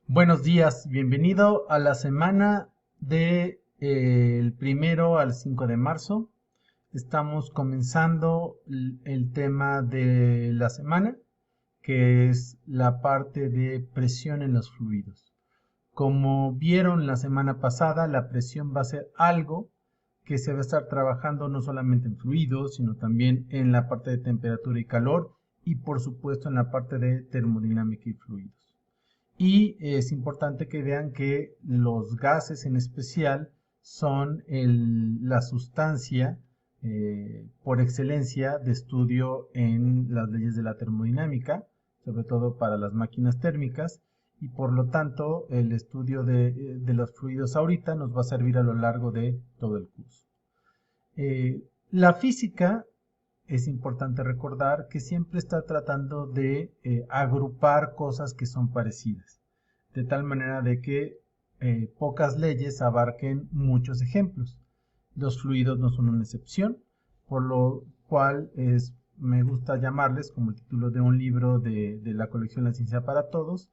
Buenos días, bienvenido a la semana de el 1 al 5 de marzo. Estamos comenzando el tema de la semana, que es la parte de presión en los fluidos. Como vieron la semana pasada, la presión va a ser algo que se va a estar trabajando no solamente en fluidos, sino también en la parte de temperatura y calor y por supuesto en la parte de termodinámica y fluidos. Y es importante que vean que los gases en especial son la sustancia por excelencia de estudio en las leyes de la termodinámica, sobre todo para las máquinas térmicas, y por lo tanto el estudio de los fluidos ahorita nos va a servir a lo largo de todo el curso. La física es importante recordar que siempre está tratando de agrupar cosas que son parecidas, de tal manera de que pocas leyes abarquen muchos ejemplos. Los fluidos no son una excepción, por lo cual me gusta llamarles, como el título de un libro de la colección La Ciencia para Todos,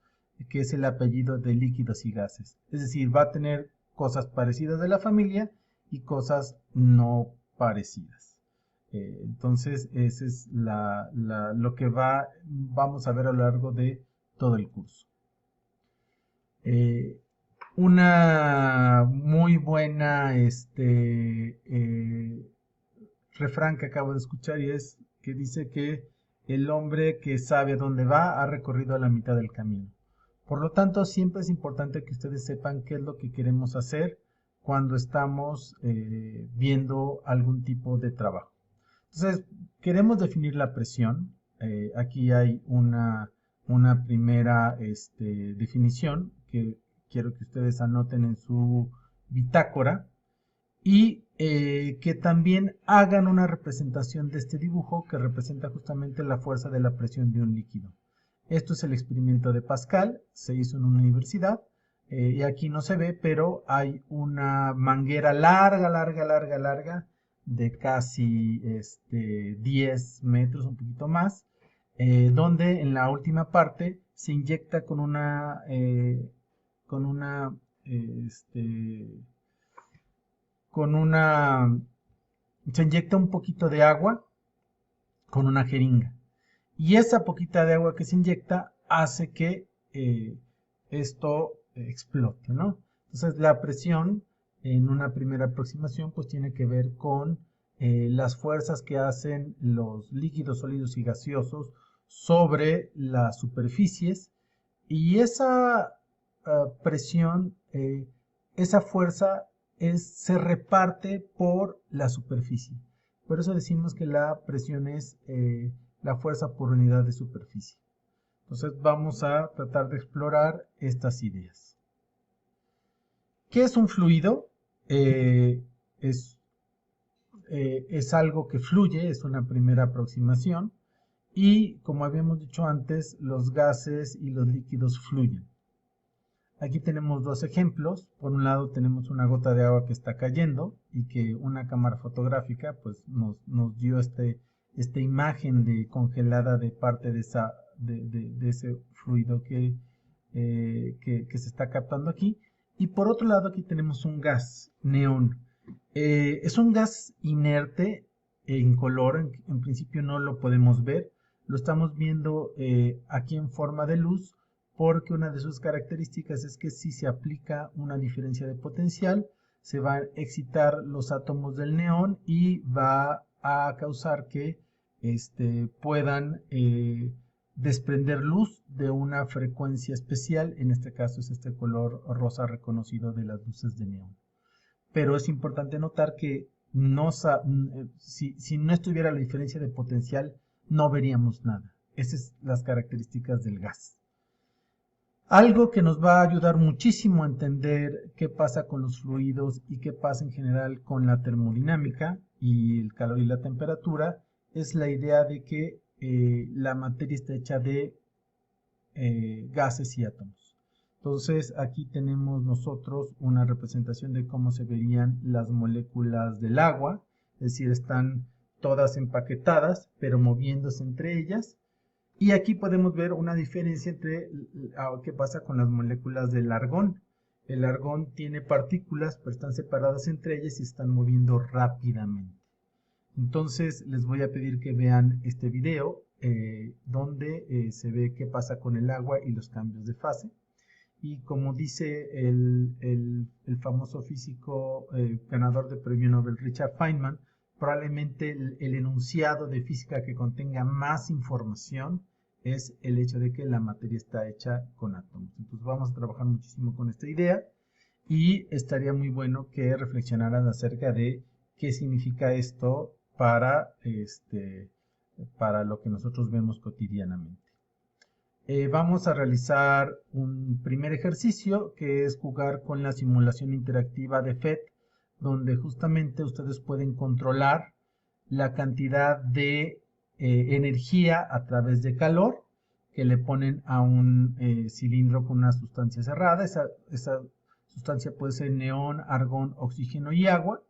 que es el apellido de líquidos y gases. Es decir, va a tener cosas parecidas de la familia y cosas no parecidas. Entonces, ese es lo que vamos a ver a lo largo de todo el curso. Una muy buena refrán que acabo de escuchar y es que dice que el hombre que sabe a dónde va ha recorrido la mitad del camino. Por lo tanto, siempre es importante que ustedes sepan qué es lo que queremos hacer cuando estamos viendo algún tipo de trabajo. Entonces, queremos definir la presión. Aquí hay una primera definición que quiero que ustedes anoten en su bitácora y que también hagan una representación de este dibujo que representa justamente la fuerza de la presión de un líquido. Esto es el experimento de Pascal, se hizo en una universidad y aquí no se ve, pero hay una manguera larga de casi 10 metros, un poquito más, donde en la última parte se inyecta con una, con una, se inyecta un poquito de agua con una jeringa. Y esa poquita de agua que se inyecta hace que esto explote, ¿no? Entonces la presión en una primera aproximación pues tiene que ver con las fuerzas que hacen los líquidos, sólidos y gaseosos sobre las superficies y esa presión, esa fuerza se reparte por la superficie. Por eso decimos que la presión es la fuerza por unidad de superficie. Entonces vamos a tratar de explorar estas ideas. ¿Qué es un fluido? Es algo que fluye, es una primera aproximación. Y como habíamos dicho antes, los gases y los líquidos fluyen. Aquí tenemos dos ejemplos. Por un lado tenemos una gota de agua que está cayendo y que una cámara fotográfica pues nos dio esta imagen congelada de parte de ese fluido que se está captando aquí. Y por otro lado aquí tenemos un gas, neón. Es un gas inerte e incoloro, en principio no lo podemos ver. Lo estamos viendo aquí en forma de luz porque una de sus características es que si se aplica una diferencia de potencial, se van a excitar los átomos del neón y va a causar que puedan desprender luz de una frecuencia especial, en este caso es este color rosa reconocido de las luces de neón. Pero es importante notar que si no estuviera la diferencia de potencial, no veríamos nada. Esas son las características del gas. Algo que nos va a ayudar muchísimo a entender qué pasa con los fluidos y qué pasa en general con la termodinámica y el calor y la temperatura es la idea de que la materia está hecha de gases y átomos. Entonces aquí tenemos nosotros una representación de cómo se verían las moléculas del agua, es decir, están todas empaquetadas pero moviéndose entre ellas. Y aquí podemos ver una diferencia entre qué pasa con las moléculas del argón. El argón tiene partículas, pero están separadas entre ellas y están moviendo rápidamente. Entonces les voy a pedir que vean este video donde se ve qué pasa con el agua y los cambios de fase. Y como dice el famoso físico ganador del premio Nobel Richard Feynman, probablemente el enunciado de física que contenga más información es el hecho de que la materia está hecha con átomos. Entonces vamos a trabajar muchísimo con esta idea y estaría muy bueno que reflexionaran acerca de qué significa esto para lo que nosotros vemos cotidianamente. Vamos a realizar un primer ejercicio que es jugar con la simulación interactiva de PhET, donde justamente ustedes pueden controlar la cantidad de energía a través de calor que le ponen a un cilindro con una sustancia cerrada. Esa sustancia puede ser neón, argón, oxígeno y agua.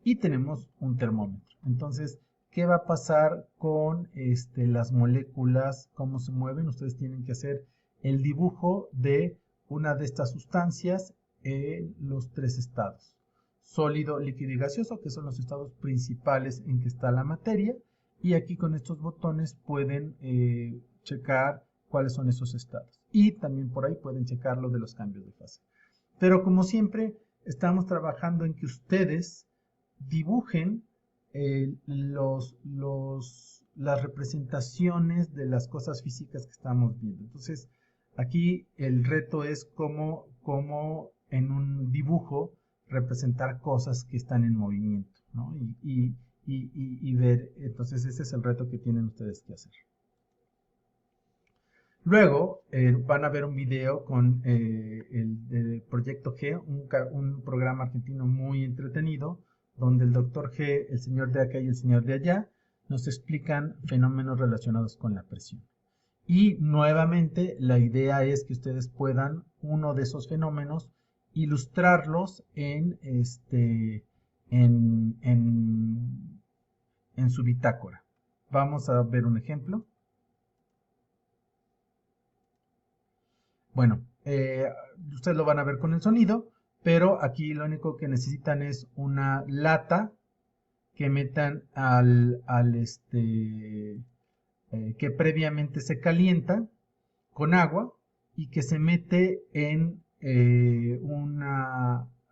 Y tenemos un termómetro. Entonces, ¿qué va a pasar con las moléculas? ¿Cómo se mueven? Ustedes tienen que hacer el dibujo de una de estas sustancias en los tres estados. Sólido, líquido y gaseoso, que son los estados principales en que está la materia. Y aquí con estos botones pueden checar cuáles son esos estados. Y también por ahí pueden checar lo de los cambios de fase. Pero como siempre, estamos trabajando en que ustedes dibujen las representaciones de las cosas físicas que estamos viendo. Entonces, aquí el reto es cómo en un dibujo representar cosas que están en movimiento, ¿no? Y ver, entonces ese es el reto que tienen ustedes que hacer. Luego van a ver un video con el Proyecto G, un programa argentino muy entretenido, donde el doctor G, el señor de acá y el señor de allá, nos explican fenómenos relacionados con la presión. Y nuevamente la idea es que ustedes puedan uno de esos fenómenos ilustrarlos en su bitácora. Vamos a ver un ejemplo. Bueno, ustedes lo van a ver con el sonido, pero aquí lo único que necesitan es una lata que metan que previamente se calienta con agua y que se mete en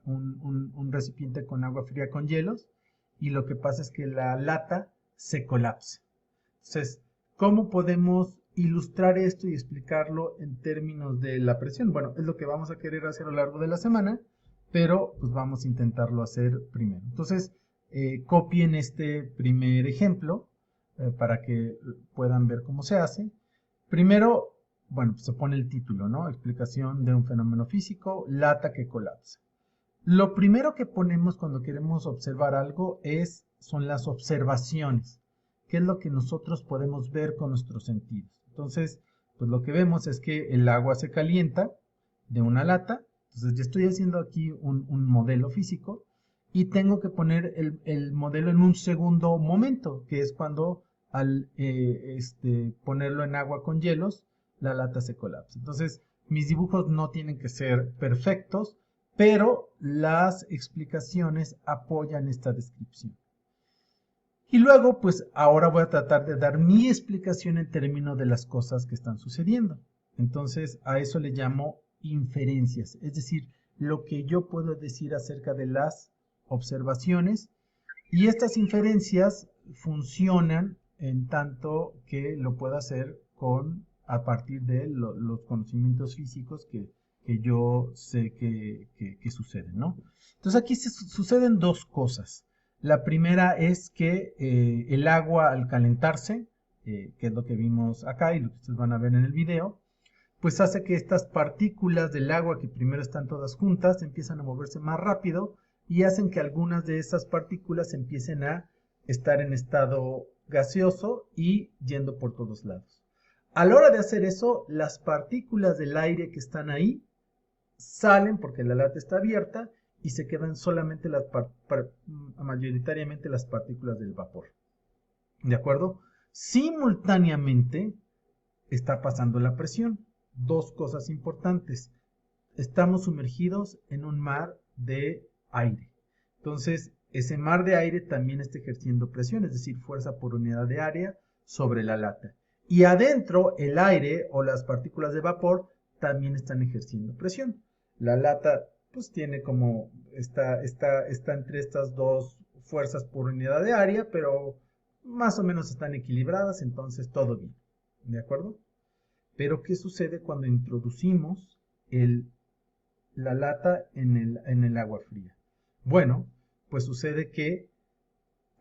un recipiente con agua fría con hielos, y lo que pasa es que la lata se colapsa. Entonces, ¿cómo podemos ilustrar esto y explicarlo en términos de la presión? Bueno, es lo que vamos a querer hacer a lo largo de la semana, pero pues vamos a intentarlo hacer primero. Entonces, copien este primer ejemplo para que puedan ver cómo se hace. Primero, bueno, pues se pone el título, ¿no? Explicación de un fenómeno físico, lata que colapsa. Lo primero que ponemos cuando queremos observar algo son las observaciones, que es lo que nosotros podemos ver con nuestros sentidos. Entonces, pues lo que vemos es que el agua se calienta de una lata. Entonces, ya estoy haciendo aquí un modelo físico y tengo que poner el modelo en un segundo momento, que es cuando al ponerlo en agua con hielos, la lata se colapsa. Entonces, mis dibujos no tienen que ser perfectos, pero las explicaciones apoyan esta descripción. Y luego, pues ahora voy a tratar de dar mi explicación en términos de las cosas que están sucediendo. Entonces, a eso le llamo inferencias, es decir, lo que yo puedo decir acerca de las observaciones. Y estas inferencias funcionan en tanto que lo puedo hacer a partir de los conocimientos físicos que yo sé que suceden, ¿no? Entonces aquí suceden dos cosas. La primera es que el agua al calentarse, que es lo que vimos acá y lo que ustedes van a ver en el video, pues hace que estas partículas del agua, que primero están todas juntas, empiezan a moverse más rápido y hacen que algunas de esas partículas empiecen a estar en estado gaseoso y yendo por todos lados. A la hora de hacer eso, las partículas del aire que están ahí salen porque la lata está abierta y se quedan solamente mayoritariamente las partículas del vapor. ¿De acuerdo? Simultáneamente, está pasando la presión. Dos cosas importantes. Estamos sumergidos en un mar de aire. Entonces, ese mar de aire también está ejerciendo presión, es decir, fuerza por unidad de área sobre la lata. Y adentro, el aire o las partículas de vapor también están ejerciendo presión. La lata, pues, tiene como, está entre estas dos fuerzas por unidad de área, pero más o menos están equilibradas, entonces todo bien. ¿De acuerdo? Pero, ¿qué sucede cuando introducimos la lata en el agua fría? Bueno, pues sucede que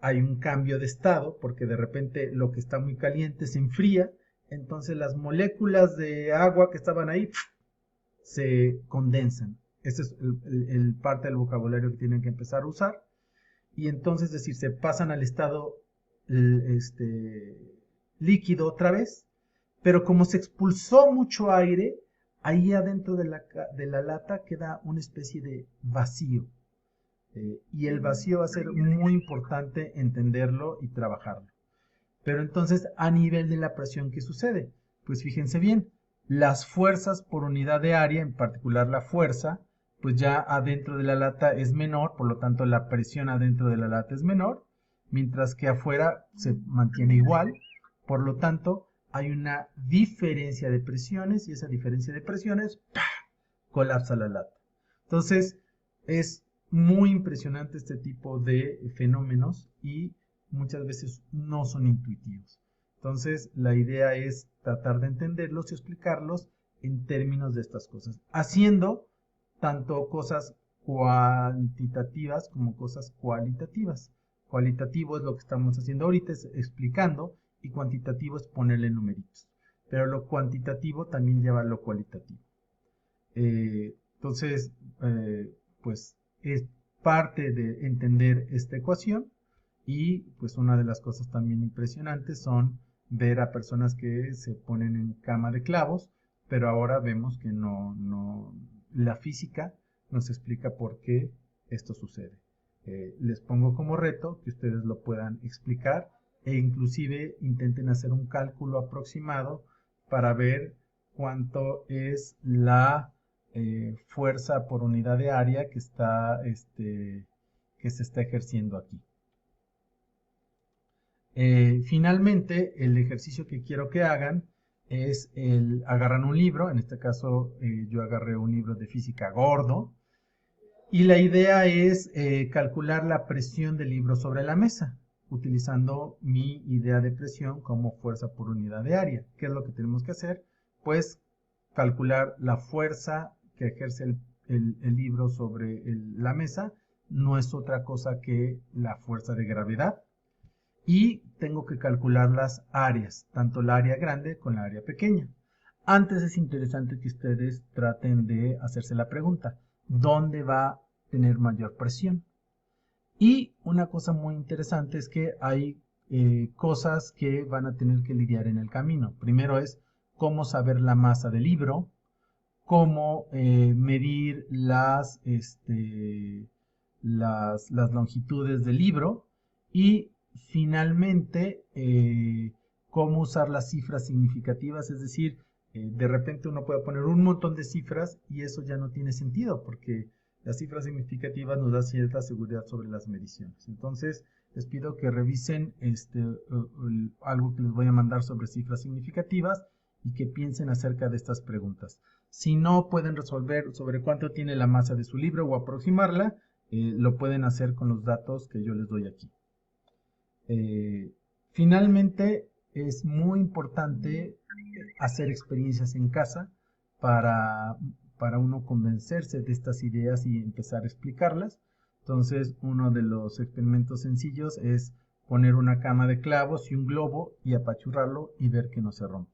hay un cambio de estado, porque de repente lo que está muy caliente se enfría, entonces las moléculas de agua que estaban ahí se condensan. Ese es el parte del vocabulario que tienen que empezar a usar. Y entonces, es decir, se pasan al estado líquido otra vez, pero como se expulsó mucho aire, ahí adentro de la lata queda una especie de vacío. Y el vacío va a ser muy importante entenderlo y trabajarlo. Pero entonces, a nivel de la presión, ¿qué sucede? Pues fíjense bien, las fuerzas por unidad de área, en particular la fuerza, pues ya adentro de la lata es menor, por lo tanto la presión adentro de la lata es menor, mientras que afuera se mantiene igual, por lo tanto hay una diferencia de presiones y esa diferencia de presiones ¡pah!, colapsa la lata. Entonces es muy impresionante este tipo de fenómenos y muchas veces no son intuitivos. Entonces la idea es tratar de entenderlos y explicarlos en términos de estas cosas, haciendo tanto cosas cuantitativas como cosas cualitativas. Cualitativo es lo que estamos haciendo ahorita, es explicando, y cuantitativo es ponerle numeritos. Pero lo cuantitativo también lleva a lo cualitativo. Entonces, pues es parte de entender esta ecuación y pues una de las cosas también impresionantes son ver a personas que se ponen en cama de clavos, pero ahora vemos que la física nos explica por qué esto sucede. Les pongo como reto que ustedes lo puedan explicar e inclusive intenten hacer un cálculo aproximado para ver cuánto es la fuerza por unidad de área que se está ejerciendo aquí. Finalmente, el ejercicio que quiero que hagan es agarran un libro, en este caso yo agarré un libro de física gordo, y la idea es calcular la presión del libro sobre la mesa, utilizando mi idea de presión como fuerza por unidad de área. ¿Qué es lo que tenemos que hacer? Pues calcular la fuerza que ejerce el libro sobre la mesa, no es otra cosa que la fuerza de gravedad. Y tengo que calcular las áreas, tanto la área grande con la área pequeña. Antes es interesante que ustedes traten de hacerse la pregunta, ¿dónde va a tener mayor presión? Y una cosa muy interesante es que hay cosas que van a tener que lidiar en el camino. Primero es cómo saber la masa del libro, cómo medir las longitudes del libro y finalmente cómo usar las cifras significativas, es decir, de repente uno puede poner un montón de cifras y eso ya no tiene sentido porque las cifras significativas nos dan cierta seguridad sobre las mediciones. Entonces les pido que revisen algo que les voy a mandar sobre cifras significativas y que piensen acerca de estas preguntas. Si no pueden resolver sobre cuánto tiene la masa de su libro o aproximarla, lo pueden hacer con los datos que yo les doy aquí. Finalmente, es muy importante hacer experiencias en casa para uno convencerse de estas ideas y empezar a explicarlas. Entonces, uno de los experimentos sencillos es poner una cama de clavos y un globo y apachurrarlo y ver que no se rompe.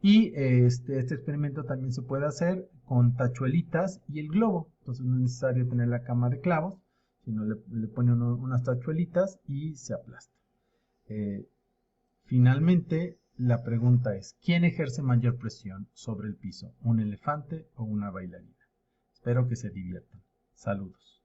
Y este experimento también se puede hacer con tachuelitas y el globo. Entonces no es necesario tener la cama de clavos, sino le pone unas tachuelitas y se aplasta. Finalmente, la pregunta es, ¿quién ejerce mayor presión sobre el piso? ¿Un elefante o una bailarina? Espero que se diviertan. Saludos.